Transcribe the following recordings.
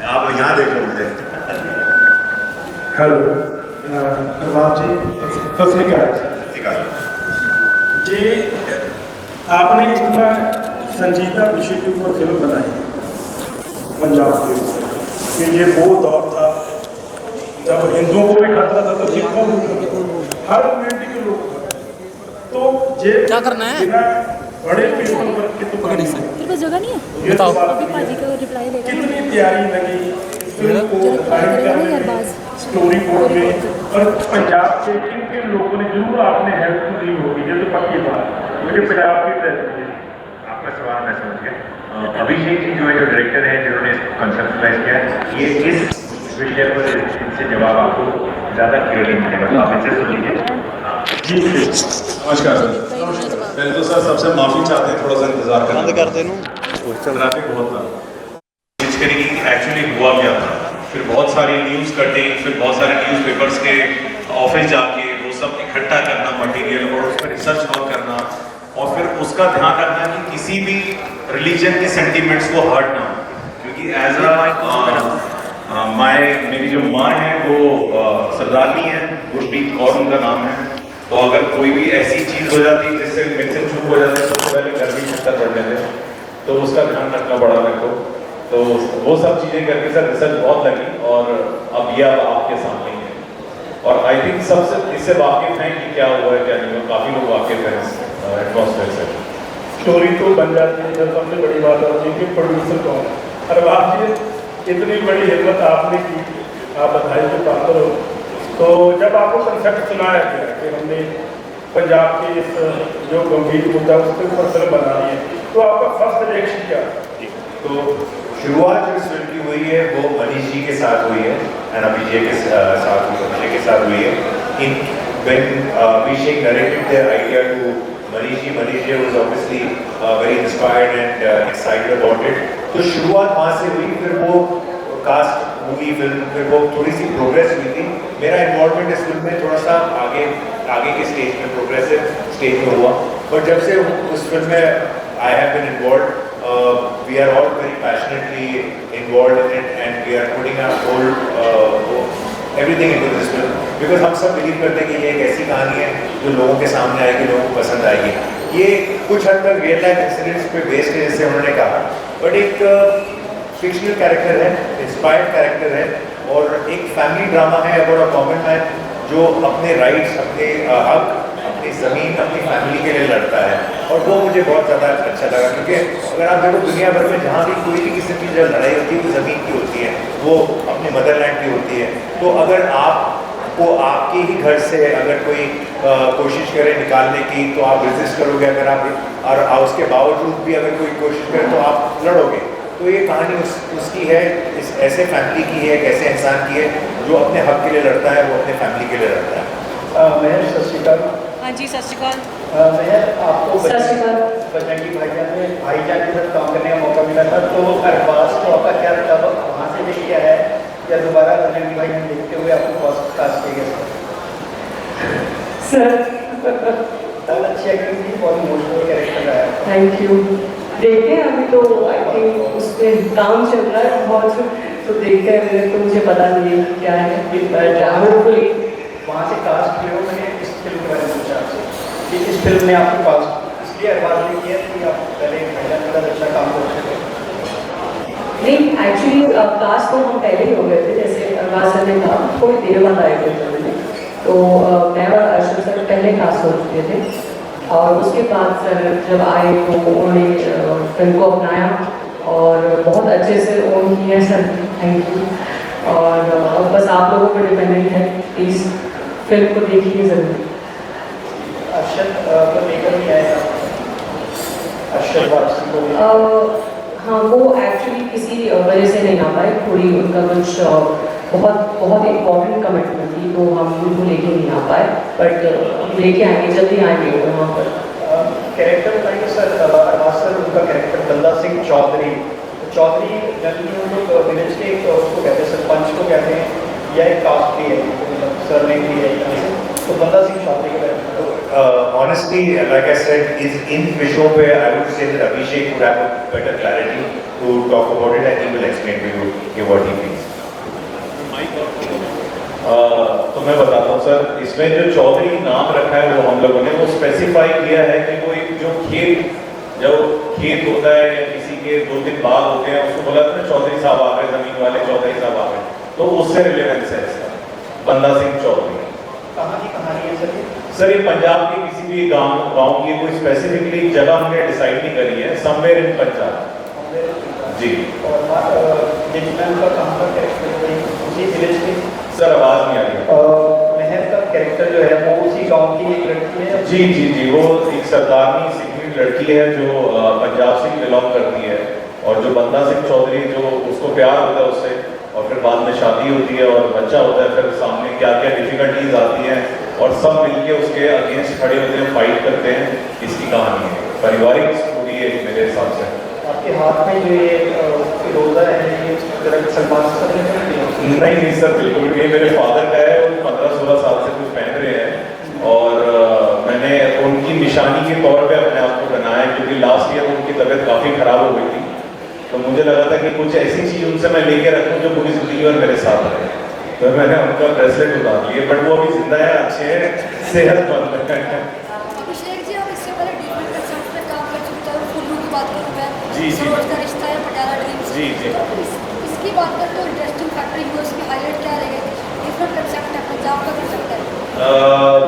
आप यहाँ देख लो मुझे। हेलो प्रभात जी, सत श्रीकाल जी। आपने इतना संजीदा विषय के ऊपर फिल्म बनाई पंजाब के ऊपर कि ये वो दौर था जब हिंदुओं को भी खतरा था तो सिखों को भी खतरा था, हर कम्युनिटी के लोग तो ये क्या करना है? बिना बड़े पीपल वर्ग के तो पकड़ नहीं करनी सकते। है। तेरे पास जगह नहीं है? ये तो बताओ। बात अभी नहीं पाजी है। का रिप्लाई लेगा। कितनी तैयारी लगी फिल्म को जरा डिजाइन करेगा ना करने यार में, बाज। स्टोरी बोर्ड में, और पंजाब के किन किन लोगों ने जरूर आपने हेल्प दी होगी, ये तो पक्की बात है, मुझे पंजाब की तरफ है। आपका सवाल मैं समझ गया। अभिषेक जी जो है, जो डायरेक्टर है, जिन्होंने इसको कंसेप्टलाइज किया है, ये इस विषय पर इनसे जवाब आपको ज़्यादा क्लियरली मिलेगा, तो आप इनसे सुन लीजिए। जी नमस्कार सर। पहले तो सर सबसे माफ़ी चाहते हैं, थोड़ा सा इंतजार करना बंद कर देना। ट्रैफिक बहुत था। कुछ करेंगे कि एक्चुअली हुआ क्या था, फिर बहुत सारी न्यूज़ कटिंग, फिर बहुत सारे न्यूज़पेपर्स के ऑफिस जाके वो सब इकट्ठा करना मटेरियल और उस पर रिसर्च वर्क करना, और फिर उसका ध्यान रखना कि किसी भी रिलीजन के सेंटिमेंट्स को हर्ट ना हो, क्योंकि एज मेरी जो माँ है वो सरदारनी है, गुरप्रीत कौर उनका नाम है। तो अगर कोई भी ऐसी चीज़ हो जाती है जिससे मिक्सिंग चूक हो जाती है, सबसे पहले घर भी चक्कर पड़ जाते हैं, तो उसका ध्यान रखना पड़ा मेरे को। तो वो सब चीज़ें करके सर रिसर्च बहुत लगी, और अब ये अब आपके सामने ही है। और आई थिंक सबसे इससे वाकिफ हैं कि क्या हुआ है क्या नहीं हुआ, काफ़ी लोग वाकिफ हैं इस एटमॉस्फेयर से। स्टोरी तो बन जाती है, जब सबसे बड़ी बात होती है कि प्रोड्यूसर कौन है। अरे आप जी, इतनी बड़ी हिम्मत आपने की, आप बधाई के पात्र हो। तो जब आपको कंसेप्ट सुनाया गया कि हमने पंजाब के इस जो गंभीर मुद्दा उसके ऊपर फिल्म बनानी है, तो आपका फर्स्ट रिएक्शन क्या था? तो शुरुआत जो इस फिल्म की हुई है वो मनीष जी के साथ हुई है, एंड अभिषेक के साथ हुई है। In when Abhishek narrated their idea to Manish ji was obviously very inspired and excited about it. तो शुरुआत वहाँ से हुई, फिर वो कास्ट हुई फिल्म, फिर वो थोड़ी सी प्रोग्रेस हुई थी। मेरा इन्वॉल्वमेंट इस फिल्म में थोड़ा सा आगे के स्टेज में, प्रोग्रेसिव स्टेज में हुआ, पर जब से उस फिल्म में I have been involved, we are all very passionately involved in it, and we are putting our whole everything into this film, because हम सब बिलीव करते हैं कि ये एक ऐसी कहानी है जो लोगों के सामने आएगी, लोगों को पसंद आएगी। ये कुछ हद तक रियल लाइफ इंसिडेंट्स पे बेस्ड है, जैसे उन्होंने कहा, बट एक फिक्शनल कैरेक्टर है, इंस्पायर्ड कैरेक्टर है, और एक फैमिली ड्रामा है अबाउट अ कॉमन मैन जो अपने राइट्स, अपने हक, अपनी ज़मीन, अपनी फैमिली के लिए लड़ता है। और वो मुझे बहुत ज़्यादा अच्छा लगा, क्योंकि अगर आप देखो दुनिया भर में जहाँ भी कोई भी किसी की जो लड़ाई होती है वो ज़मीन की होती है, वो अपने मदरलैंड की होती है। तो अगर आपको आपके ही घर से अगर कोई कोशिश करे निकालने की, तो आप रेजिस्ट करोगे, अगर आप और उसके बावजूद भी अगर कोई कोशिश करे तो आप लड़ोगे। तो ये कहानी उसकी है, इस ऐसे फैमिली की है, एक ऐसे इंसान की है जो अपने हक के लिए लड़ता है, वो अपने फैमिली के लिए लड़ता है। महर सत श्रीकाल। हाँ जी, सत श्रीकाल। महर, आपको सत श्रीकाल। बजरंगी भाईजान के साथ काम करने का मौका मिला था, तो अरबाज को आपका क्या तब वहाँ से देख किया है या दोबारा बजरंगी भाईजान देखते हुए आपको कास्ट किया गया? सर बहुत अच्छी एक्टिंग थी, बहुत इमोशनल कैरेक्टर आया। Thank you. देखते हैं अभी तो आई थिंक उस पर काम चल रहा है बहुत, तो देखते हैं, मेरे तो मुझे पता नहीं है क्या है, बट होपफुली वहाँ से कास्ट किया हो। मैंने इस फिल्म के बारे में पूछा आपसे कि इस फिल्म में आपको कास्ट इसलिए अरबाज ने किया कि आप पहले भाईजान के साथ अच्छा काम कर सकते थे। नहीं, एक्चुअली कास्ट तो हम पहले ही हो गए थे, जैसे अरबाज सर ने कहा थोड़ी देर बाद आए थे फिल्म में, तो मैं और अर्शद सर पहले कास्ट हो चुके थे, और उसके बाद सर जब आए तो उन्होंने फिल्म को अपनाया और बहुत अच्छे से ओन किया सर, थैंक यू। और बस आप लोगों पर डिपेंडेंट है, प्लीज़ फिल्म को देखिए ज़रूर। अर्शद को लेकर भी आया था, अर्शद वापसी को हाँ, वो एक्चुअली किसी वजह से नहीं आ पाए, थोड़ी उनका कुछ बहुत इम्पोर्टेंट कमिटमेंट थी, तो हम उनको लेके नहीं आ पाए, बट लेके आएंगे, जल्दी आएंगे वहाँ पर। कैरेक्टर बताइए सर, अरबाज सर उनका कैरेक्टर बंदा सिंह चौधरी, चौधरी जनरली हम लोग विलेज के उसको कहते हैं, सरपंच को कहते हैं, या एक कास्ट भी है, मतलब सरनेम भी है, तो बंदा सिंह चौधरी के बारे में। Honestly, like I said, इन विषयों पे I would say that Abhishek would have better clarity to talk about it, and he will explain to you what he feels. तो मैं बताता हूँ सर, इसमें जो चौधरी नाम रखा है वो हम लोगों ने वो स्पेसिफाई किया है कि वो एक जो खेत होता है या किसी के 2-3 बाग होते हैं, उसको बोला था ना चौधरी साहब आ गए, जमीन वाले चौधरी साहब आ गए, तो उससे रिलेवेंस है इसका। बंदा सिंह चौधरी कहाँ की कहानी है सर? सर ये पंजाब के किसी भी गांव की कोई स्पेसिफिकली जगह हमने डिसाइड नहीं करी है, समवेयर इन पंजाब जी। और कहाँ का कैरेक्टर उसी विलेज के? सर आवाज नहीं आ रही। महर का कैरेक्टर जो है वो उसी गांव की एक लड़की है? जी जी जी, वो एक सरदारनी सिखी लड़की है जो पंजाब से बिलोंग करती है, और जो बंदा सिंह चौधरी जो उसको प्यार होता है उससे, और फिर बाद में शादी होती है और बच्चा होता है, फिर सामने क्या क्या डिफिकल्टीज आती हैं और सब मिलके उसके अगेंस्ट खड़े होते हैं, फाइट करते हैं। इसकी कहानी है, पारिवारिक स्टोरी है मेरे हिसाब से। आपके हाथ में जो ये रोजा है ये सलमान सर ने नहीं सर, बिल्कुल ये मेरे फादर का है, वो 15-16 साल से कुछ पहन रहे हैं, और मैंने उनकी निशानी के तौर पे अपने आप को बनाया, क्योंकि लास्ट ईयर उनकी तबीयत काफ़ी खराब हो गई थी, तो मुझे लगा था कि कुछ ऐसी चीज़ उनसे मैं लेके रखूँ जो पूरी जिंदगी और मेरे साथ रहे। तो मैंने उनका ब्रेसलेट उतार लिए, बट वो अभी जिंदा है, अच्छे हैं, सेहतमंद है। अभिषेक जी, हम इससे पहले डिफरेंट कंसेप्ट पे काम कर चुके हैं। फुल्लू की बात करूँ मैं, जी, जी। सरोज का रिश्ता है, पटियाला ड्रीम्स। जी, जी। इसकी बात करें तो इंटरेस्टिंग फैक्टर ये उसकी हाईलाइट क्या रहेगा? डिफरेंट कंसेप्ट है, पंजाब का कंसेप्ट है।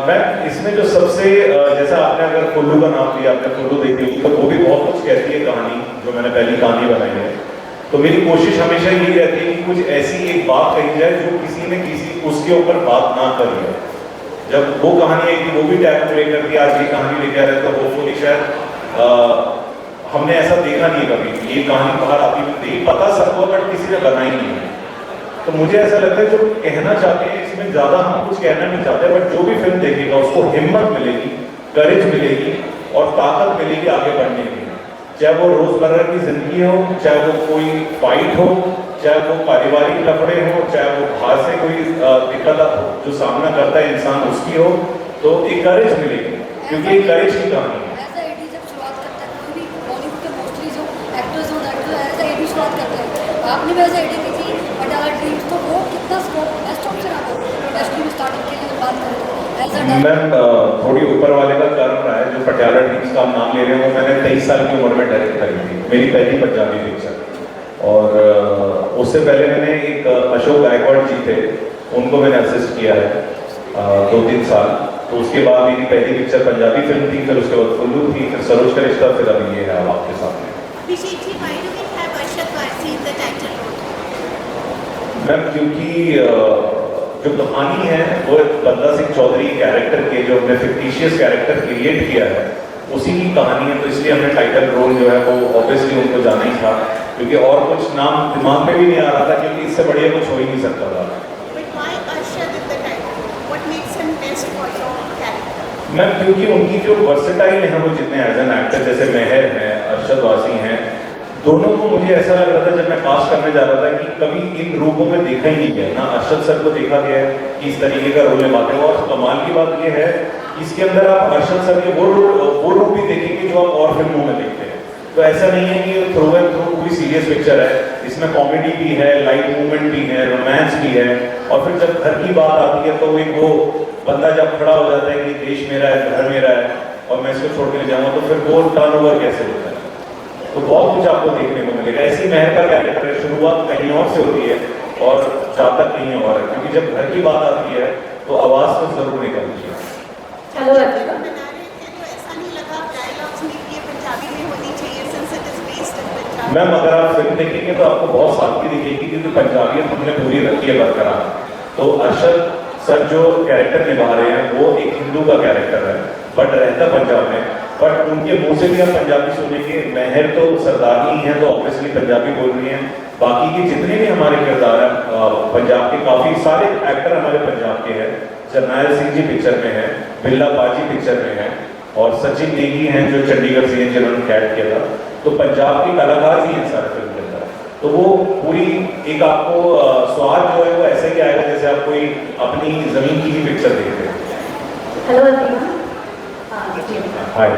मैं इसमें जो सबसे जैसा आपने अगर फुल्लू का नाम लिया, आपने फुल्लू देखी होगी, तो वो भी बहुत कुछ कहती है कहानी, जो मैंने पहली कहानी बनाई है। तो मेरी कोशिश हमेशा यही रहती है कि कुछ ऐसी एक बात कही जाए जो किसी ने किसी उसके ऊपर बात ना करी है। जब वो कहानी है कि वो भी टैग प्ले करके आज ये कहानी लेके आ रहे, तो होपफुली शायद हमने ऐसा देखा नहीं कभी, ये कहानी बाहर आती नहीं, पता सबको, बट किसी ने बनाई नहीं है। तो मुझे ऐसा लगता है जो कहना चाहते हैं इसमें ज़्यादा हम कुछ कहना नहीं चाहते, बट जो भी फिल्म देखेगा उसको हिम्मत मिलेगी, करेज मिलेगी और ताकत मिलेगी आगे बढ़ने की। चाहे वो रोजमर्रा की जिंदगी हो, चाहे वो कोई फाइट हो, चाहे वो पारिवारिक लफड़े हो, चाहे वो बाहर से कोई दिक्कत हो जो सामना करता है इंसान उसकी हो, तो एक करेज मिलेगी, क्योंकि एक करेज की कहानी है। एज अ एडी जब शुरुआत करता है, कोई भी बॉलीवुड के मोस्टली जो एक्टर्स हो, डायरेक्टर एज अ एडी शुरुआत करते हैं। आपने भी एज अ एडी की थी पटियाला ड्रीम्स, तो वो कितना स्कोप बेस्ट ऑप्शन आपको इंडस्ट्री में स्टार्टिंग के लिए बात करें एज अ मैम थोड़ी ऊपर वाले का कर्म रहा है, जो पटियाला ड्रीम्स का आप नाम ले रहे हो, मैंने 23 साल की उम्र में डायरेक्ट करी थी, मेरी पहली पंजाबी पिक्चर। और उससे पहले मैंने एक अशोक गायकवाड़ जी थे, उनको मैंने असिस्ट किया है 2-3 साल। तो उसके बाद मेरी पहली पिक्चर पंजाबी फिल्म थी, फिर उसके बाद फुल्लू थी, फिर सरोज का रिश्ता, फिर अभी ये है अब आपके सामने। Abhishek ji, why do we have Arshad Varsi in the title role? Ma'am क्योंकि जो कहानी है वो बंदा सिंह चौधरी कैरेक्टर के, जो हमने फिक्टिशियस कैरेक्टर क्रिएट किया है, उसी की कहानी है, तो इसलिए हमने टाइटल रोल जो है वो ऑब्वियसली उनको जाना ही था, क्योंकि और कुछ नाम दिमाग में भी नहीं आ रहा था, क्योंकि इससे बढ़िया कुछ हो ही नहीं सकता था। But why Arshad in the title role? What makes him best for your character? Ma'am क्योंकि उनकी जो वर्सेटाइल है, वो जितने एज एन एक्टर, जैसे महर हैं, अरशद वासी हैं, दोनों को मुझे ऐसा लग रहा था जब मैं कास्ट करने जा रहा था कि कभी इन रूपों में देखा ही नहीं गया ना। अरशद सर को देखा गया है कि इस तरीके का रोल निभाते हैं, और कमाल की बात यह है कि इसके अंदर आप अरशद सर के वो रूप भी देखेंगे जो आप और फिल्मों में देखते हैं। तो ऐसा नहीं है कि थ्रू एंड थ्रू पूरी सीरियस पिक्चर है, इसमें कॉमेडी भी है, लाइट मूवमेंट भी है, रोमांस भी है, और फिर जब घर की बात आती है तो एक वो बंदा जब खड़ा हो जाता है कि देश मेरा है, घर मेरा है, और मैं इसको छोड़ के जाऊँगा, तो फिर वो टर्नओवर कैसे होता है। तो बहुत कुछ आपको देखने को मिलेगा। ऐसी महर का कैरेक्टर शुरुआत कहीं और से होती है और जाता कहीं और है, क्योंकि जब घर की बात आती है तो आवाज़ तो जरूर निकलती है। हेलो बना अर्पिता। रहे थे तो ऐसा नहीं लगा डायलॉग्स में कि ये पंजाबी में होनी चाहिए since it is based in Punjab? Ma'am अगर आप फिल्म देखेंगे तो आपको बहुत सादगी दिखेगी, क्योंकि पंजाबियत हमने पूरी रखी है बरकरार। तो अरशद सर जो कैरेक्टर निभा रहे हैं वो एक हिंदू का कैरेक्टर है, बट रहता पंजाब में, बट उनके मुंह से भी आप पंजाबी सुनेंगे। महर तो सरदारनी है, तो ऑब्वियसली पंजाबी बोल रही हैं। बाकी के जितने भी हमारे किरदार हैं पंजाब के, काफ़ी सारे एक्टर हमारे पंजाब के हैं। जरनैल सिंह जी पिक्चर में है, बिल्ला बाजी पिक्चर में है, और सचिन नेगी हैं जो चंडीगढ़ से हैं जिन्होंने कैट किया था। तो पंजाब के कलाकार भी हैं सारे फिल्म के अंदर। तो वो पूरी एक आपको स्वाद जो है वो ऐसे ही आएगा जैसे आप कोई अपनी ज़मीन की ही पिक्चर देख रहे हैं। हेलो अर्पिता। हाँ जी। हाय।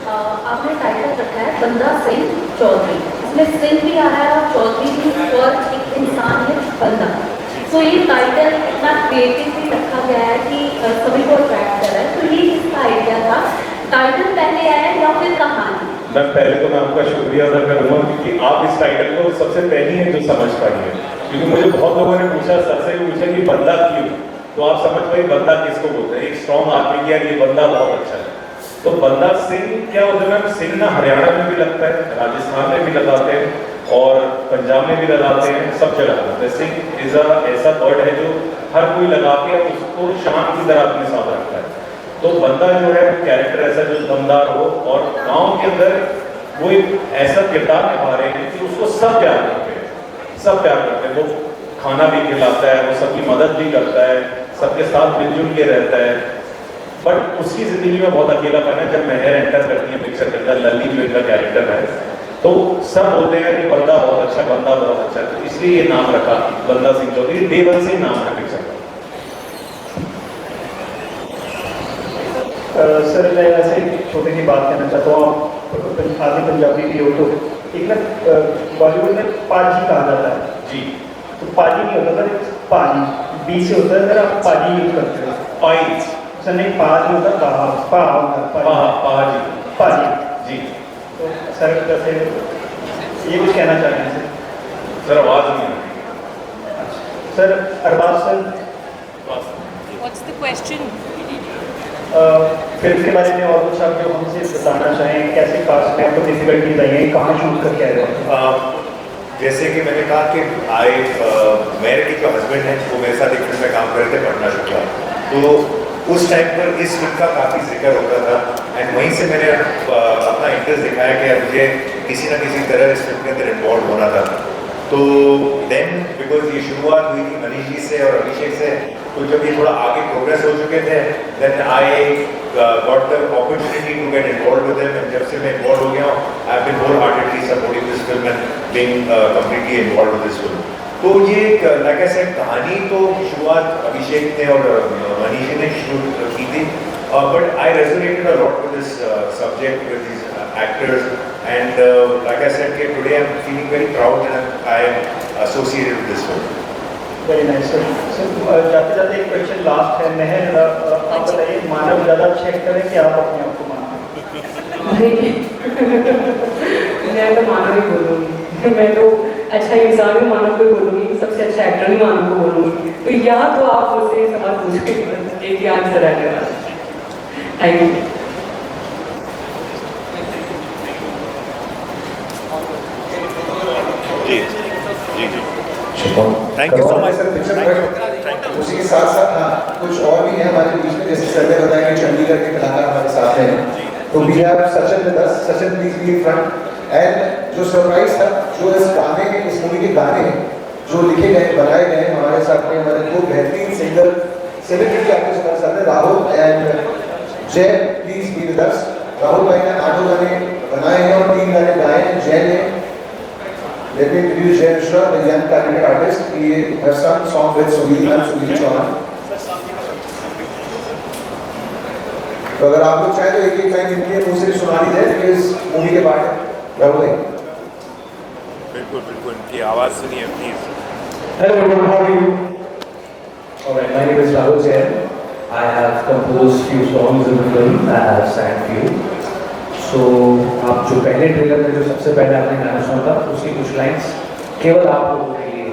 आपने टाइटल रखा है बंदा सिंह चौधरी, इसमें सिंह भी आ रहा है और चौधरी भी, और एक इंसान है बंदा। तो ये टाइटल इतना क्रिएटिवली रखा गया है कि सभी को अट्रैक्ट कर रहा है। तो ये किसका आइडिया था? टाइटल पहले आया या फिर कहानी? मैम पहले तो मैं आपका शुक्रिया अदा करूँगा क्योंकि आप इस टाइटल को सबसे पहली है जो समझ पाई है, क्योंकि मुझे बहुत लोगों ने पूछा, सर से भी पूछा कि बंदा क्यों, तो आप समझ पाइए बंदा किसको बोलते हैं। एक स्ट्रॉन्ग आदमी की यार ये बंदा बहुत अच्छा है। तो बंदा सिंह क्या होता है मैम? सिंह ना हरियाणा में भी लगता है, राजस्थान में भी लगाते हैं और पंजाब में भी लगाते हैं, सब जगह लगाते हैं। सिंह इज ऐसा वर्ड है जो हर कोई लगा के उसको शान की तरह अपने साथ रखता है। तो बंदा जो है कैरेक्टर ऐसा जो दमदार हो, और गांव के अंदर वो एक ऐसा किरदार निभा रहे हैं कि उसको सब प्यार करते हैं, सब प्यार करते हैं। वो खाना भी खिलाता है, वो सबकी मदद भी करता है, सबके साथ मिलजुल के रहता है, बट उसकी जिंदगी में बहुत अकेलापन है। जब मेहर एंटर करती है पिक्चर के अंदर, लल्ली जो इनका कैरेक्टर है, तो सब बोलते हैं कि बंदा बहुत अच्छा, बंदा बहुत अच्छा, तो इसलिए ये नाम रखा बंदा सिंह चौधरी। डे वन से ही नाम है पिक्चर का। सर मैं ऐसे एक छोटी सी बात कहना चाहता हूँ। आप आदि पंजाबी भी हो, तो एक ना बॉलीवुड में पाजी कहा जाता है जी, तो पाजी नहीं होता सर, पाजी बी से होता है सर, आप पाजी यूज करते हो। पाई सर नहीं, पाज नहीं होता, पा होता है, पाजी जी। तो सर कैसे ये कुछ कहना चाहते हैं सर? सर आवाज नहीं आ रही। Sir Arbaaz sir, What's the question? Film के बारे में और कुछ आप जो हमसे बताना चाहें, कैसे कास्ट में आपको डिफिकल्टीज आई हैं, कहाँ शूट करके आए हो? जैसे कि मैंने कहा कि मेरे एक हस्बैंड है, वो मेरे साथ एक फिल्म में काम कर रहे थे, पटना शुक्ला, तो उस टाइम पर इस फिल्म का काफ़ी जिक्र होता था, एंड वहीं से मैंने अपना इंटरेस्ट दिखाया कि मुझे किसी न किसी तरह इस फिल्म के अंदर इन्वॉल्व होना था। तो देन बिकॉज ये शुरुआत हुई थी मनीष जी से और अभिषेक से, तो जब ये थोड़ा आगे प्रोग्रेस हो चुके थे, then I got the opportunity to get involved with them, and जब से मैं इन्वॉल्व हो गया हूँ, I have been wholeheartedly supporting this film and being completely involved with this film. तो ये लाइक आई सेड, कहानी तो शुरुआत अभिषेक ने और मनीष जी ने शुरू की थी, but I resonated a lot with this subject, with this actors, and like I said, today I'm feeling very proud that I am associated with this film. Very nice sir. Sir जाते जाते एक question last है, मेहर आप बताइए, मानव ज़्यादा अच्छा actor है कि आप अपने आप को मानते हैं? मैं तो मानव ही बोलूँगी, मैं तो अच्छा इंसान भी मानव को ही बोलूँगी, सबसे अच्छा एक्टर भी मानव को बोलूँगी। तो यहाँ तो आप मुझसे सवाल पूछ के एक ही आंसर आएगा। Thank you. Thank you so much. Sir picture उसी के साथ साथ हाँ कुछ और भी है हमारे बीच में, जैसे सर ने बताया कि चंडीगढ़ के कलाकार हमारे साथ हैं, तो we have Sachin with us. Sachin please be in front. And जो सरप्राइज था, जो इस गाने के, इस मूवी के गाने जो लिखे गए, बनाए गए, हमारे साथ में हमारे दो बेहतरीन सिंगर, सेलिब्रिटी आर्टिस्ट हमारे साथ हैं, राहुल एंड जय, please be with us. Rahul भाई ने 8 गाने बनाए हैं और 3 गाने गाए हैं। जय ने Let me introduce Jay Mishra, the young talented artist. He has sung song with Sunil and Sunil Chauhan. तो अगर आप लोग चाहें तो एक एक लाइन इनके मुंह से सुना दी जाए, क्योंकि इस मूवी के पार्ट है। राहुल भाई। बिल्कुल बिल्कुल, इनकी आवाज़ सुनिए please. Hello everyone, how are you? Alright, my name is Rahul Jain. I have composed few songs in the film. I have sang few. So, आप जो पहले ट्रेलर में जो सबसे पहले आपने गाना सुना था, उसकी कुछ लाइंस केवल आप लोगों के लिए।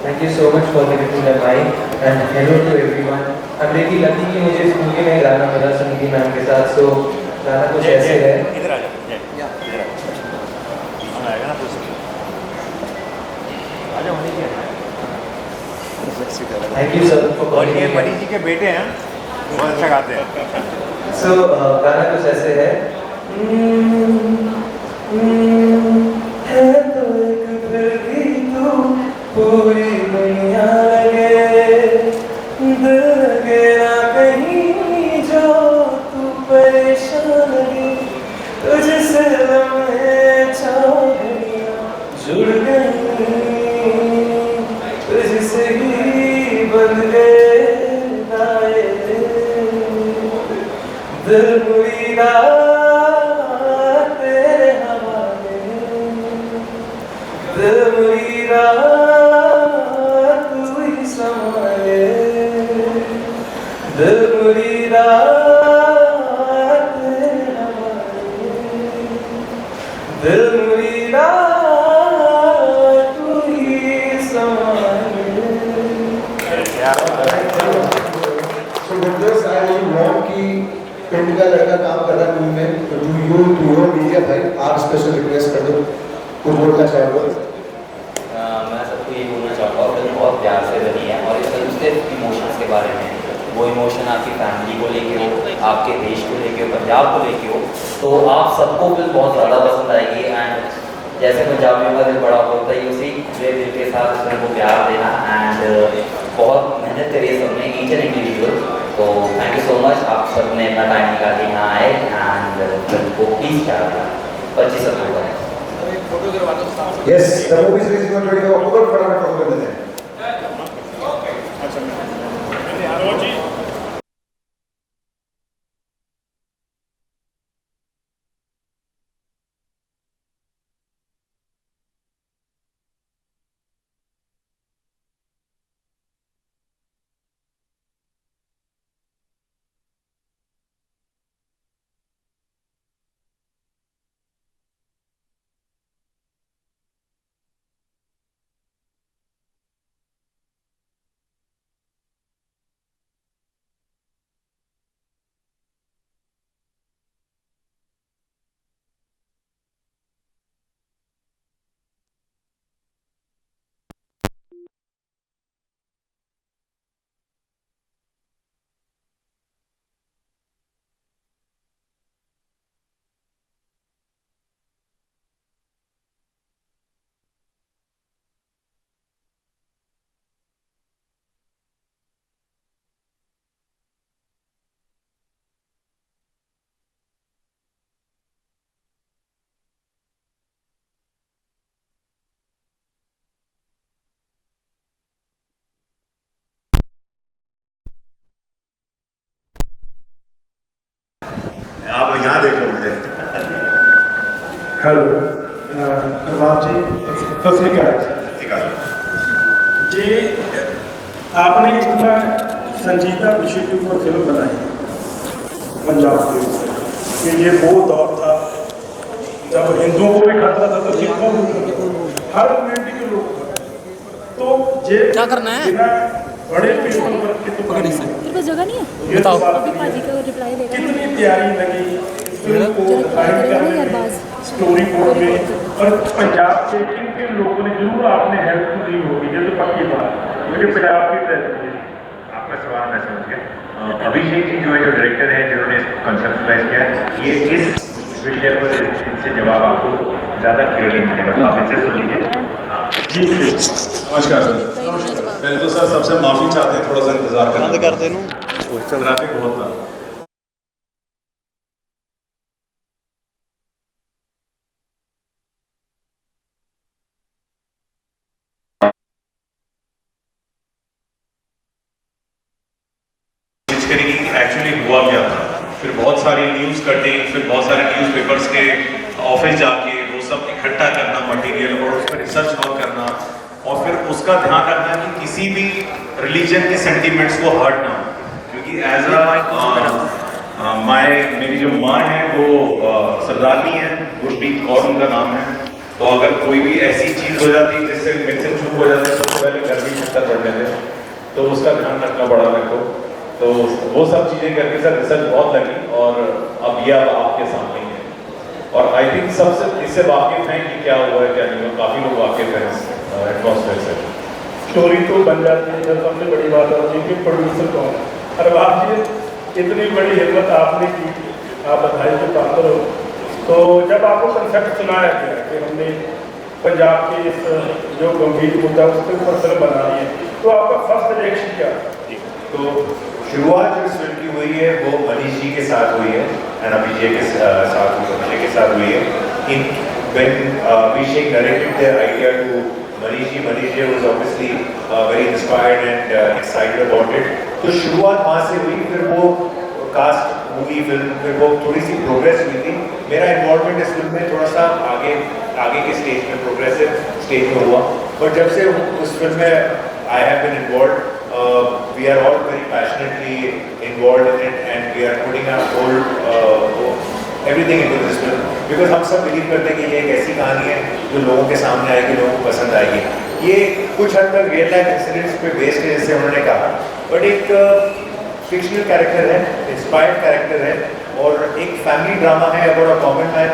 Thank you so much for giving me the mic and hello to everyone. I'm really lucky कि मुझे स्कूल के में गाना मिला संगीत मैम के साथ. So गाना कुछ ऐसे है. इधर आ जाओ, इधर आ आएगा ना कुछ आ जाओ Mani ji. Thank you sir for calling me. Mani ji के बेटे हैं, बहुत अच्छा गाते हैं. So गाना कुछ ऐसे है. है तो एक फिर भी तू पूरी दुनिया लगे, दिल लगे ना कहीं जो तू परेशान लगे, तुझसे लम्हे चाहें जुड़ गई, तुझसे ही बंध गए दायरे, दिल मुरीदा तेरे हवाले, दिल मुरीदा तू ही संभाले, दिल मुरीदा तेरे हवाले, दिल मुरीदा तू ही संभाले. So with this, I want कि पिंड का लड़का काम कर रहा है मूवी में, तो टू योर मीडिया भाई आप स्पेशल रिक्वेस्ट कर दो, कुछ बोलना चाहोगे? मैं सबको ये बोलना चाहूँगा, फिल्म बहुत प्यार से बनी है और इस फिल्म सिर्फ इमोशंस के बारे में, वो इमोशन आपकी फैमिली को लेके हो, आपके देश को लेके हो, पंजाब को लेके हो, तो आप सबको फिल्म बहुत ज़्यादा पसंद आएगी. एंड जैसे पंजाबियों का दिल बड़ा होता है, उसी खुले दिल के साथ इस फिल्म को प्यार देना. एंड बहुत मेहनत करी है सबने, ईच एंड इंडिविजुअल. तो थैंक यू सो मच, आप सबने अपना टाइम निकाल के यहाँ आए एंड फिल्म को प्लीज़ प्यार देना. 25 अक्टूबर है. Yes, the movie is releasing on 25 October. फटाफट फोटो कर लेते हैं. आप यहाँ देख लो मुझे. हेलो प्रभात जी, सत श्री अकाल जी. आपने इस दफा संजीदा विषय के ऊपर फिल्म बनाई पंजाब के ऊपर, कि ये वो दौर था जब हिंदुओं को भी खतरा था तो सिखों को भी खतरा था, हर कम्युनिटी के लोग थे. तो ये क्या करना है बड़े पेपर वर्क के तो तेरे पास जगह नहीं है? बताओ अभी पाजी का रिप्लाई देगा. कितनी तैयारी लगी फिल्म को चलो लाइन करेगा करने यार में, बाज. स्टोरी बोर्ड में. और पंजाब के किन किन लोगों ने जरूर आपने हेल्प तो दी होगी, ये तो पक्की बात, क्योंकि पंजाब की ट्रेजेडी है. आपका सवाल मैं समझ गया. अभिषेक जी जो है, जो डायरेक्टर है, जिन्होंने कंसेप्चुलाइज किया, ये इस विषय पर इनसे जवाब आपको ज़्यादा क्लियरली मिलेगा. आप इनसे सुन लीजिए. जी नमस्कार सर. पहले तो सर सबसे माफ़ी चाहते हैं, थोड़ा सा इंतजार करते हैं. ट्रैफिक बहुत था. एक्चुअली हुआ क्या था, फिर बहुत सारी न्यूज़ कटिंग, फिर बहुत सारे न्यूज़पेपर्स के ऑफिस जाके वो सब इकट्ठा करना मटेरियल और उस पर रिसर्च वर्क करना, और फिर उसका ध्यान रखना कि किसी भी रिलीजन के सेंटिमेंट्स को हर्ट ना हो. क्योंकि एज अ मेरी जो माँ है वो सरदारनी है, गुरप्रीत कौर उनका नाम है. तो अगर कोई भी ऐसी चीज़ हो जाती है जिससे मिक्सिंग शुरू हो जाती है, सबसे पहले घर में तो उसका ध्यान रखना पड़ा मेरे को। तो वो सब चीज़ें करके सर रिसर्च बहुत लगी और अब ये अब आपके सामने ही है। और आई थिंक सबसे इससे वाकिफ हैं कि क्या हुआ है क्या नहीं हुआ, काफ़ी लोग वाकिफ हैं इस एटमॉस्फेयर से। स्टोरी तो बन जाती है, जब सबसे बड़ी बात होती है कि प्रोड्यूसर कौन है। अरबाज जी, इतनी बड़ी हिम्मत आपने की, आप बधाई के पात्र हो। तो जब आपको कंसेप्ट सुनाया गया कि हमने पंजाब के इस जो गंभीर मुद्दा उसके ऊपर फिल्म बनानी है, तो आपका फर्स्ट रिएक्शन क्या? तो शुरुआत जो इस फिल्म की हुई है वो मनीष जी के साथ हुई है एंड अभिषेक के साथ हुई है। इन when Abhishek narrated their idea to Manish ji was obviously very inspired and excited about it. तो शुरुआत वहाँ से हुई, फिर वो कास्ट हुई फिल्म, फिर वो थोड़ी सी प्रोग्रेस हुई थी। मेरा इन्वॉल्वमेंट इस फिल्म में थोड़ा सा आगे के स्टेज में, प्रोग्रेसिव स्टेज में हुआ। बट जब से उस फिल्म में I have been involved, we are all very passionately involved in it and we are putting our whole everything into this film because हम सब बिलीव करते हैं कि ये एक ऐसी कहानी है जो लोगों के सामने आएगी, लोगों को पसंद आएगी। ये कुछ हद तक रियल लाइफ इंसिडेंट्स पे बेस्ड है जैसे उन्होंने कहा, बट एक फिक्शनल कैरेक्टर है, इंस्पायर्ड कैरेक्टर है और एक फैमिली ड्रामा है अबाउट अ कॉमन मैन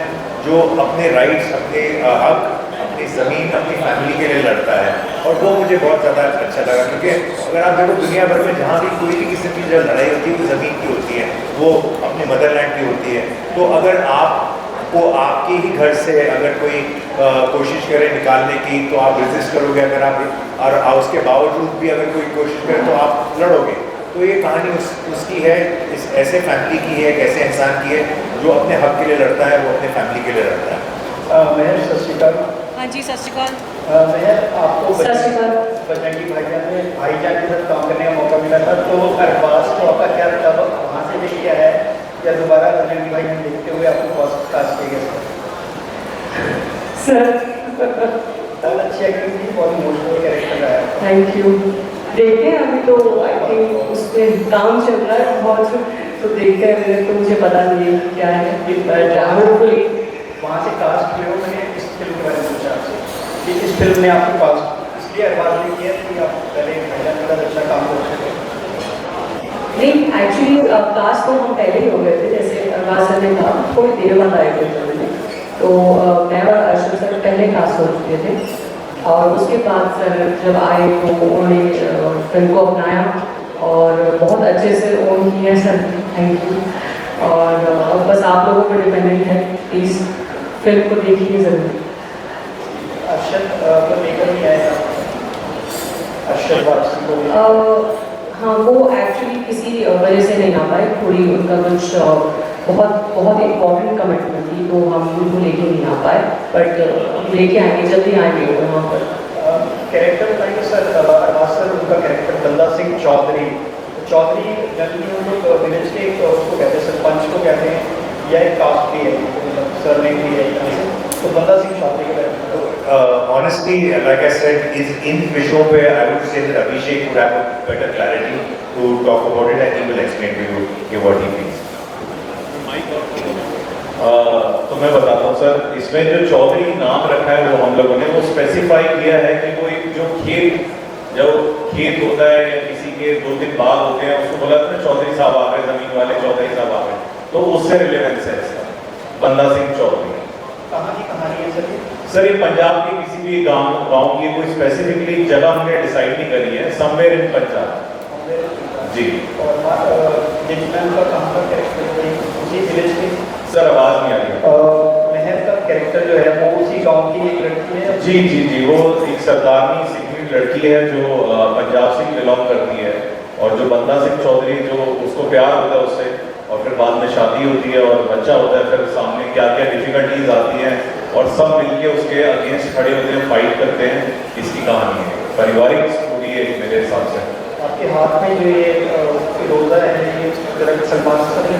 जो अपने राइट्स, अपने हक, अपनी ज़मीन, अपनी फैमिली के लिए लड़ता है। और वो मुझे बहुत ज़्यादा अच्छा लगा क्योंकि अगर आप देखो दुनिया भर में जहाँ भी कोई भी किस्म की जो लड़ाई होती है वो ज़मीन की होती है, वो अपने मदरलैंड की होती है। तो अगर आपको आपके ही घर से अगर कोई कोशिश करे निकालने की तो आप रेजिस्ट करोगे, अगर आप और उसके बावजूद भी अगर कोई कोशिश करे तो आप लड़ोगे। तो ये कहानी उसकी है, इस ऐसे फैमिली की है, एक ऐसे इंसान की है जो अपने हक के लिए लड़ता है, वो अपने फैमिली के लिए लड़ता है। महर सत श्री अकाल। हाँ जी, सत श्री अकाल। महर, आपको सत श्री अकाल। बजरंगी भाईजान के साथ काम करने का मौका मिला था, तो अरबाज को आपका क्या तब वहाँ से देख किया है या दोबारा बजरंगी भाईजान देखते हुए आपको कास्ट किया गया? सर बहुत अच्छी एक्टिंग थी, बहुत इमोशनल कैरेक्टर आया। Thank you. देखते हैं अभी तो आई थिंक उस पर काम चल रहा है बहुत, तो देखते हैं, तो मुझे पता नहीं है क्या है। होपफुली वहाँ से कास्ट किए हो, मैंने इस फिल्म के बारे में पूछा आपसे कि इस फिल्म ने आपको कास्ट इसलिए अरबाज ने किया कि आप पहले भाईजान के साथ अच्छा काम कर सके? नहीं, एक्चुअली कास्ट तो हम पहले ही हो गए थे, जैसे अरबाज सर ने कहा थोड़ी देर बाद आए थे फिल्म में, तो मैं और अर्शद सर पहले कास्ट हो चुके थे और उसके बाद सर जब आए तो उन्होंने फिल्म को अपनाया और बहुत अच्छे से ओन किया सर, थैंक यू। और अब बस आप लोगों पर डिपेंडेंट है, प्लीज़ फिल्म को देखिए ज़रूर। अर्शद को लेकर नहीं आया था, अर्शद वापसी को हाँ, वो एक्चुअली किसी वजह से नहीं आ पाए, थोड़ी उनका कुछ बहुत इम्पोर्टेंट कमिटमेंट थी तो हम उनको लेके नहीं आ पाए, बट लेके आएंगे, जल्दी आएंगे वहाँ पर। कैरेक्टर बताइए सर, अरबाज सर उनका कैरेक्टर बंदा सिंह चौधरी जनरली हम लोग विलेज के उसको कहते हैं, सरपंच को कहते हैं या एक कास्ट भी है, मतलब सरनेम भी है, तो बंदा सिंह चौधरी के बारे में। Honestly, like I said, is in विषयों पे I would say that Abhishek would have a better clarity to talk about it and he will explain to you what he feels. तो मैं बताता हूँ सर, इसमें जो चौधरी नाम रखा है वो हम लोगों ने वो स्पेसिफाई किया है कि वो एक जो खेत होता है या किसी के 2-3 बाग होते हैं, उसको बोला था ना चौधरी साहब आ गए, जमीन वाले चौधरी साहब आ गए, तो उससे रिलेवेंस है इसका। बंदा सिंह चौधरी कहाँ की कहानी है सर? सर ये पंजाब के किसी भी गांव की कोई स्पेसिफिकली जगह हमने डिसाइड नहीं करी है, समवेयर इन पंजाब जी। और जिसमें उनका कहाँ का कैरेक्टर उसी विलेज में? सर आवाज़ नहीं आ रही। महर का कैरेक्टर जो है वो उसी गांव की एक लड़की है? जी, वो एक सरदारनी सिखी लड़की है जो पंजाब से बिलोंग करती है, और जो बंदा सिंह चौधरी जो उसको प्यार होता है उससे और फिर बाद में शादी होती है और बच्चा होता है, फिर सामने क्या क्या डिफिकल्टीज आती हैं और सब मिलके उसके अगेंस्ट खड़े होते हैं, फाइट करते हैं। इसकी कहानी है, पारिवारिक स्टोरी है मेरे हिसाब से। आपके हाथ में जो ये रोजा है ये सलमान सर ने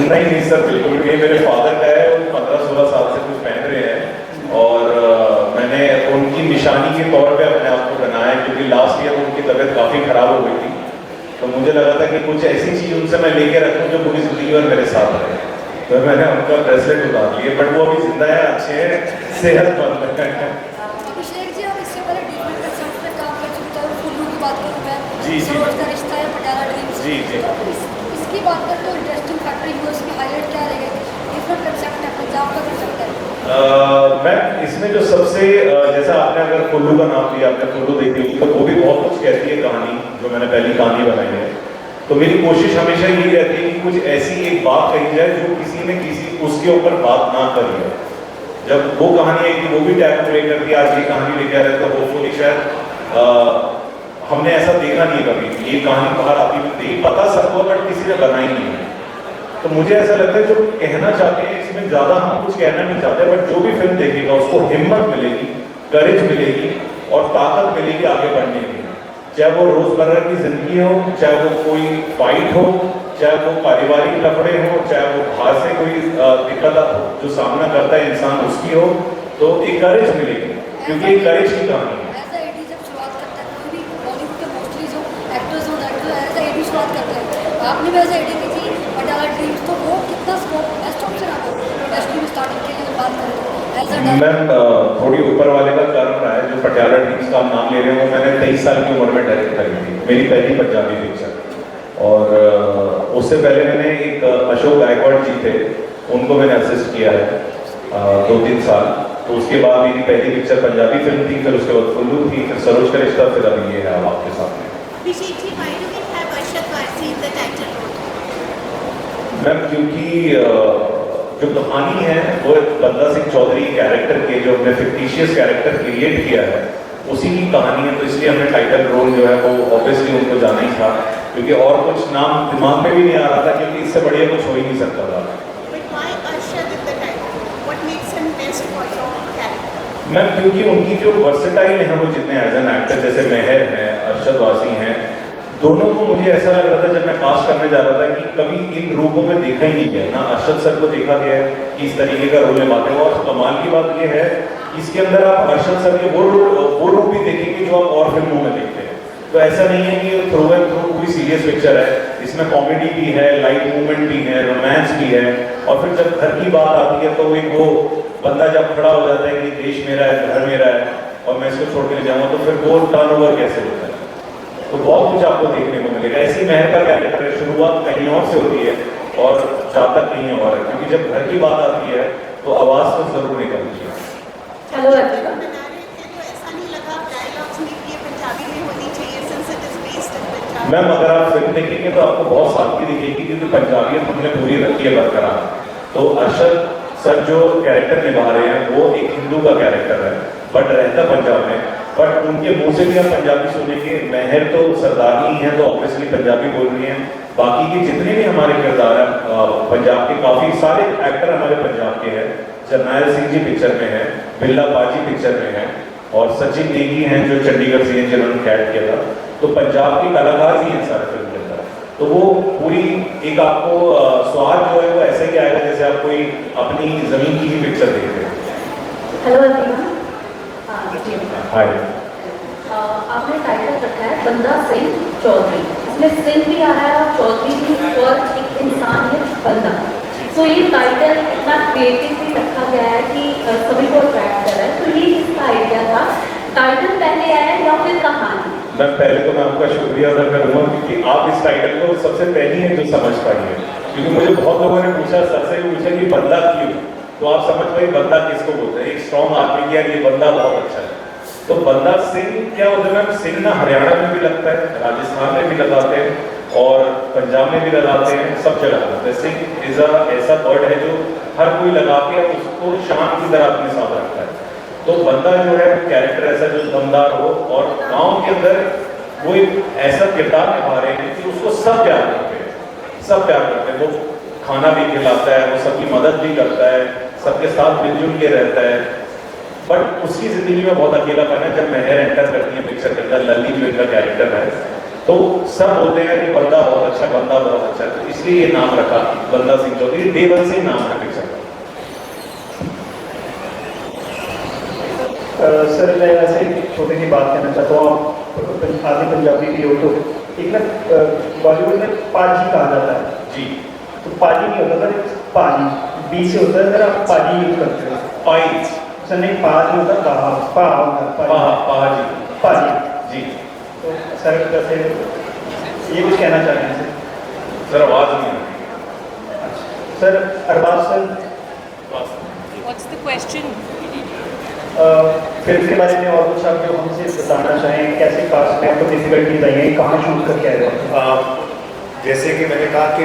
नहीं सर, बिल्कुल ये मेरे फादर का है, वो 15-16 साल से कुछ पहन रहे हैं और मैंने उनकी निशानी के तौर पे अपने आप को बनाया क्योंकि लास्ट ईयर उनकी तबीयत काफ़ी ख़राब हो गई थी, तो मुझे लगा था कि कुछ ऐसी चीज़ उनसे मैं लेके रखूँ जो पूरी ज़िंदगी और मेरे साथ रहे, तो मैंने उनका ब्रेसलेट उतार लिए, बट वो अभी जिंदा है, अच्छे हैं, सेहतमंद है। अभिषेक जी, आप इससे पहले डिफरेंट कंसेप्ट पे काम कर चुके हैं, फुल्लू की बात करूँ मैं, जी, जी। सरोज का रिश्ता है, पटियाला ड्रीम्स। जी, जी। तो इसकी बात करें तो इंटरेस्टिंग फैक्टर यूएस में हाईलाइट क्या रहेगा? डिफरेंट कंसेप्ट है, पंजाब का कंसेप्ट है। मैं इसमें जो सबसे जैसा आपने अगर कुल्लू का नाम लिया, आपने कुल्लू देखी होगी, तो वो भी बहुत कुछ कहती है कहानी, जो मैंने पहली कहानी बनाई है। तो मेरी कोशिश हमेशा यही रहती है कि कुछ ऐसी एक बात कही जाए जो किसी ने किसी उसके ऊपर बात ना करी है। जब वो कहानी है कि वो भी टैग को लेकर के आज ये कहानी लेके आ रहे हैं, तो होपफुली शायद हमने ऐसा देखा नहीं कभी कि ये कहानी बाहर आती नहीं पता सबको, बट किसी ने बनाई नहीं है। तो मुझे ऐसा लगता है जो कहना चाहते हैं इसमें ज़्यादा हम कुछ कहना नहीं चाहते, बट जो भी फिल्म देखेगा उसको हिम्मत मिलेगी, करेज मिलेगी और ताकत मिलेगी आगे बढ़ने की। चाहे वो रोजमर्रा की जिंदगी हो, चाहे वो कोई फाइट हो, चाहे वो पारिवारिक लफड़े हो, चाहे वो बाहर से कोई दिक्कत हो जो सामना करता है इंसान उसकी हो, तो एक करेज मिलेगी, क्योंकि एक करेज की कहानी है। ऐसा एडी जब शुरुआत करता है, कोई भी बॉलीवुड के मोस्टली जो एक्टर्स हो डायरेक्टर ऐसा एडी शुरुआत करते हैं। आपने भी ऐसा एडी की थी पटियाला ड्रीम्स, तो वो कितना स्कोप बेस्ट ऑप्शन आपको इंडस्ट्री में स्टार्टिंग के लिए बात करें मैम थोड़ी ऊपर वाले का कारण रहा है, जो पटियाला ड्रीम्स का नाम ले रहे हो, मैंने 23 साल की उम्र में डायरेक्ट करी थी, मेरी पहली पंजाबी पिक्चर। और उससे पहले मैंने एक अशोक गायकवाड़ जी थे, उनको मैंने असिस्ट किया है 2-3 साल। तो उसके बाद मेरी पहली पिक्चर पंजाबी फिल्म थी, फिर उसके बाद कुल्लू थी, फिर सरोज का रिश्ता, फिर अभी ये है आपके सामने। Abhishek ji, why do we have Arshad Varsi in the title role? Ma'am क्योंकि जो कहानी है वो एक बंदा सिंह चौधरी कैरेक्टर के, जो हमने फिक्टिशियस कैरेक्टर क्रिएट किया है, उसी की कहानी है। तो इसलिए हमने टाइटल रोल जो है वो ऑब्वियसली उनको जाना ही था, क्योंकि और कुछ नाम दिमाग में भी नहीं आ रहा था, क्योंकि इससे बढ़िया कुछ हो ही नहीं सकता था। But why Arshad in the title? What makes him best for your character? Ma'am क्योंकि उनकी जो वर्सेटाइल है वो जितने एज एन एक्टर, जैसे मेहर हैं, अरशद वासी हैं, दोनों को मुझे ऐसा लग रहा था जब मैं कास्ट करने जा रहा था कि कभी इन रूपों में देखा ही नहीं गया ना। अरशद सर को देखा गया है कि इस तरीके का रोल निभाते हैं, और कमाल की बात ये है इसके अंदर आप अरशद सर के वो रूप भी देखेंगे जो आप और फिल्मों में देखते हैं। तो ऐसा नहीं है कि थ्रू एंड थ्रू कोई सीरियस पिक्चर है, इसमें कॉमेडी भी है, लाइट मूवमेंट भी है, रोमांस भी है। और फिर जब घर की बात आती है तो एक वो बंदा जब खड़ा हो जाता है कि देश मेरा है, घर मेरा है और मैं इसको छोड़ के जाऊँगा, तो फिर वो टर्नओवर कैसे होता है। तो बहुत कुछ आपको देखने को मिलेगा। ऐसी मेहर का कैरेक्टर है, शुरुआत कहीं और से होती है और जाता कहीं और है, क्योंकि जब घर की बात आती है तो आवाज़ तो जरूर निकलती है। हेलो अर्पिता। बना रहे थे तो ऐसा नहीं लगा डायलॉग्स में कि ये पंजाबी में होनी चाहिए since it is based in Punjab? Ma'am अगर आप फिल्म देखेंगे तो आपको बहुत सादगी दिखेगी, क्योंकि पंजाबियत हमने पूरी रखी है बरकरार। तो अरशद सर जो कैरेक्टर निभा रहे हैं वो एक हिंदू का कैरेक्टर है, बट रहता पंजाब में, बट उनके मुंह से भी आप पंजाबी सुनेंगे। महर तो सरदारनी है तो ऑब्वियसली पंजाबी बोल रही हैं, बाकी के जितने भी हमारे किरदार हैं पंजाब के, काफ़ी सारे एक्टर हमारे पंजाब के हैं। जरनैल सिंह जी पिक्चर में है, बिल्ला बाजी पिक्चर में है, और सचिन नेगी हैं जो चंडीगढ़ से हैं जिन्होंने कैट किया था। तो पंजाब के कलाकार भी हैं सारे फिल्म के अंदर। तो वो पूरी एक आपको स्वाद जो है वो ऐसे ही आएगा जैसे आप कोई अपनी ज़मीन की ही पिक्चर देख रहे हैं। हेलो अर्पिता। हाय। आपने टाइटल रखा है बंदा सिंह चौधरी, इसमें सिंह भी आ रहा है और चौधरी भी, और एक इंसान है बंदा। तो ये टाइटल इतना क्रिएटिवली रखा गया है कि सभी को अट्रैक्ट कर रहा है। तो ये किसका आइडिया था? टाइटल पहले आया या फिर कहानी? मैम पहले तो मैं आपका शुक्रिया अदा करूँगा क्योंकि आप इस टाइटल को सबसे पहली है जो समझ पाई है, क्योंकि मुझे बहुत लोगों ने पूछा, सर से भी पूछा कि बंदा क्यों, तो आप समझ पाइए बंदा किसको बोलते हैं। एक स्ट्रॉन्ग आदमी की यार ये बंदा बहुत अच्छा है। तो बंदा सिंह क्या होता है मैम? सिंह ना हरियाणा में भी लगता है, राजस्थान में भी लगाते हैं और पंजाब में भी लगाते हैं, सब जगह लगाते हैं। सिंह इज ऐसा वर्ड है जो हर कोई लगा के उसको शान की तरह अपने साथ रखता है। तो बंदा जो है कैरेक्टर ऐसा जो दमदार हो, और गाँव के अंदर वो एक ऐसा किरदार निभा रहे हैं कि उसको सब प्यार करते हैं, सब प्यार करते हैं। वो खाना भी खिलाता है, वो सबकी मदद भी करता है, सबके साथ मिलजुल के रहता है, बट उसकी जिंदगी में बहुत अकेलापन है। जब मेहर एंटर करती है पिक्चर के अंदर, लल्ली जो इनका कैरेक्टर है, तो सब बोलते हैं कि बंदा बहुत अच्छा, बंदा बहुत अच्छा, तो इसलिए ये नाम रखा बंदा सिंह चौधरी। डे वन से ही नाम है पिक्चर का। सर मैं ऐसे एक छोटी सी बात कहना चाहता हूँ। आप आधे पंजाबी भी हो, तो एक ना बॉलीवुड में पाजी कहा जाता है जी। तो पाजी नहीं होता सर, पाजी बी से होता है सर, आप पाजी यूज करते हो। पाई सर नहीं, पाज नहीं होता, पाजी पाजी पाजी जी। तो सर जैसे ये कुछ कहना चाह रहे हैं सर आवाज़ नहीं आ रही। Sir Arbaaz sir What's the question? Film के बारे में और कुछ आप जो हमसे बताना चाहें, कैसे कास्ट में आपको डिफिकल्टीज आई हैं, कहाँ शूट करके आए हैं? जैसे कि मैंने कहा कि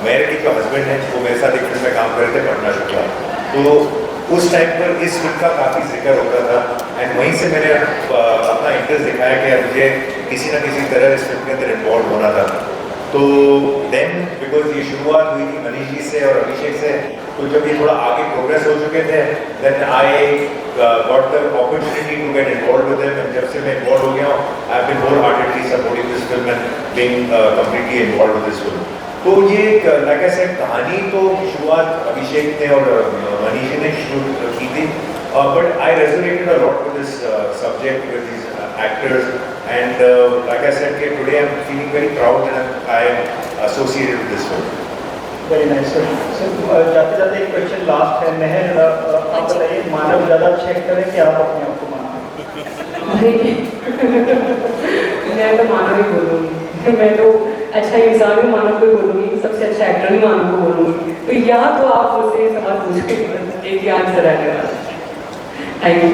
मेरे एक हस्बैंड है, वो मेरे साथ एक फिल्म में काम कर रहे थे, पटना शुक्ला। तो उस टाइम पर इस फिल्म का काफ़ी जिक्र होता था एंड वहीं से मैंने अपना इंटरेस्ट दिखाया कि मुझे किसी न किसी तरह इस फिल्म के अंदर इन्वॉल्व होना था। तो देन बिकॉज ये शुरुआत हुई थी मनीष जी से और अभिषेक से, तो जब ये थोड़ा आगे प्रोग्रेस हो चुके थे then I got the opportunity to get involved with them. जब से मैं इन्वॉल्व हो गया हूँ, I have been wholeheartedly supporting this film and being completely involved with this film. तो ये लाइक आई सेड, कहानी तो शुरुआत अभिषेक ने और मनीष जी ने शुरू की थी, but I resonated a lot with this subject with this actors and like I said today I'm feeling very proud that I am associated with this film. Very nice sir. Sir जाते जाते एक question last है, महर आप बताइए, मानव ज़्यादा अच्छा actor है कि आप अपने आप को मानते हैं? मैं तो मानव ही बोलूँगी, मैं तो अच्छा इंसान भी मानव को ही बोलूँगी, सबसे अच्छा एक्टर भी मानव को बोलूँगी। तो यहाँ तो आप मुझसे सवाल पूछ के एक ही आंसर आएगा। Thank you.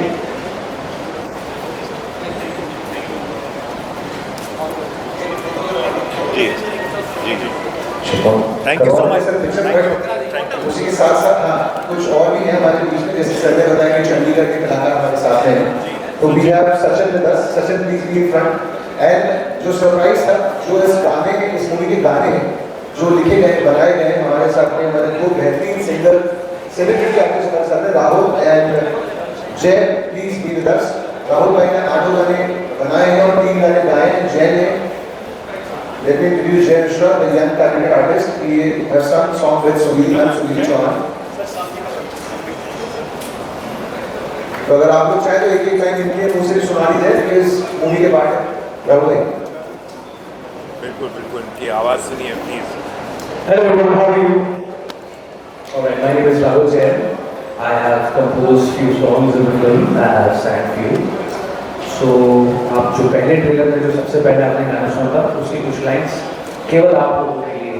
Thank you so much sir. उसी के साथ साथ हाँ कुछ और भी है हमारे बीच में, जैसे सर ने बताया कि चंडीगढ़ के कलाकार हमारे साथ हैं, तो we have Sachin with us. Sachin please be in front. And जो सरप्राइज था, जो इस गाने के, इस मूवी के गाने जो लिखे गए बनाए गए हमारे साथ में, हमारे दो बेहतरीन सिंगर सेलिब्रिटी आर्टिस्ट हमारे साथ हैं, राहुल एंड जय। Please be with us. Rahul भाई ने 8 गाने बनाए हैं और 3 गाने गाए हैं जय ने। Let me introduce Jay Mishra, the young talented artist. He has sung song with Sunil and Sunil Chauhan. तो अगर आप लोग चाहें तो एक एक लाइन इनके मुंह से सुना दी जाए, क्योंकि इस मूवी के पार्ट है। राहुल भाई। बिल्कुल बिल्कुल, इनकी आवाज़ सुनिए please. Hello everyone, how are you? Alright, my name is Rahul Jain. I have composed few songs in the film. I have sang few. So, आप जो पहले ट्रेलर में जो सबसे पहले आपने गाना सुना था, उसकी कुछ लाइंस केवल आप लोगों के लिए।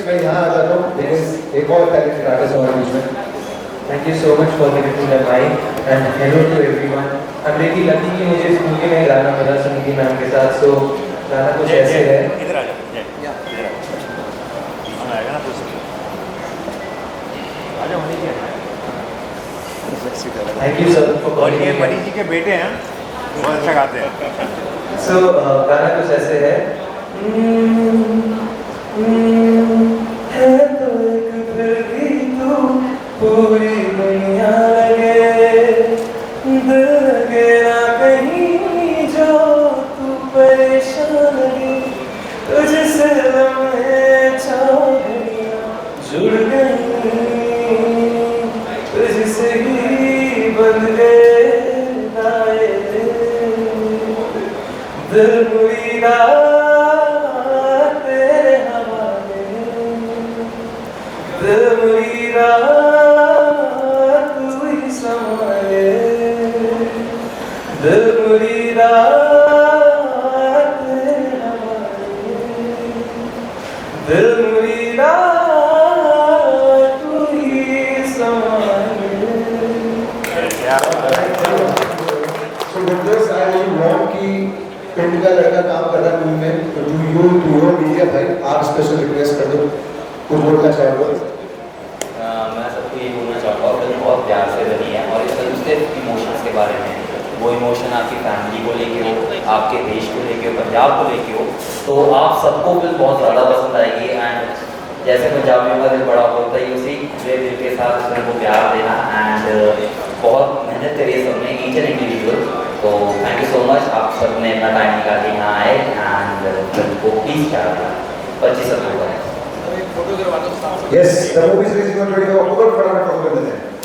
मैं यहाँ आ जाता हूँ, लेकिन एक और टैलेंटेड आर्टिस्ट हमारे बीच में। Thank you so much for giving me the mic and hello to everyone. I'm really lucky कि मुझे इस मूवी में गाना मिला संगीत मैम के साथ। So गाना कुछ ऐसे है। इधर आ जाओ, इधर आएगा ना कुछ। आ जाओ Manish ji. Thank you sir for और calling ये me. मनीष जी के बेटे हैं, बहुत अच्छा गाते हैं। So गाना कुछ ऐसे है। है तो एक फिर भी तू पूरी दुनिया लगे, दिल लगे ना कहीं जो तू परेशान लगे, तुझसे लम्हे चाहे जुड़ गई, तुझसे ही बंध गए दायरे, दिल मुरीदा तेरे हवाले, दिल मुरीदा तू ही संभाले, दिल मुरीदा तेरे हवाले, दिल मुरीदा तू ही संभाले। So with this, I will want कि पिंड का लड़का काम कर रहा है मूवी में, तो टू योर मीडिया भाई, आप स्पेशल रिक्वेस्ट कर दो, कुछ बोलना चाहोगे? मैं सबको ये बोलना चाहूँगा, फिल्म बहुत प्यार से बनी है और इस फिल्म सिर्फ इमोशंस के बारे में, वो वो इमोशन आपकी फैमिली को लेके हो, आपके देश को लेके हो, पंजाब को लेके हो, तो आप सबको फिल्म बहुत ज़्यादा पसंद आएगी। एंड जैसे पंजाबियों का दिल बड़ा होता है, उसी खुले दिल के साथ उस फिल्म को प्यार देना। एंड बहुत मेहनत करी है सबने, ईच एंड इंडिविजुअल। तो थैंक यू सो मच, आप सबने अपना टाइम निकाल के यहाँ आए एंड फिल्म को प्लीज़ प्यार देना। 25 अक्टूबर है। Yes, the movie is releasing on 25 October. फटाफट फोटो कर लेते हैं।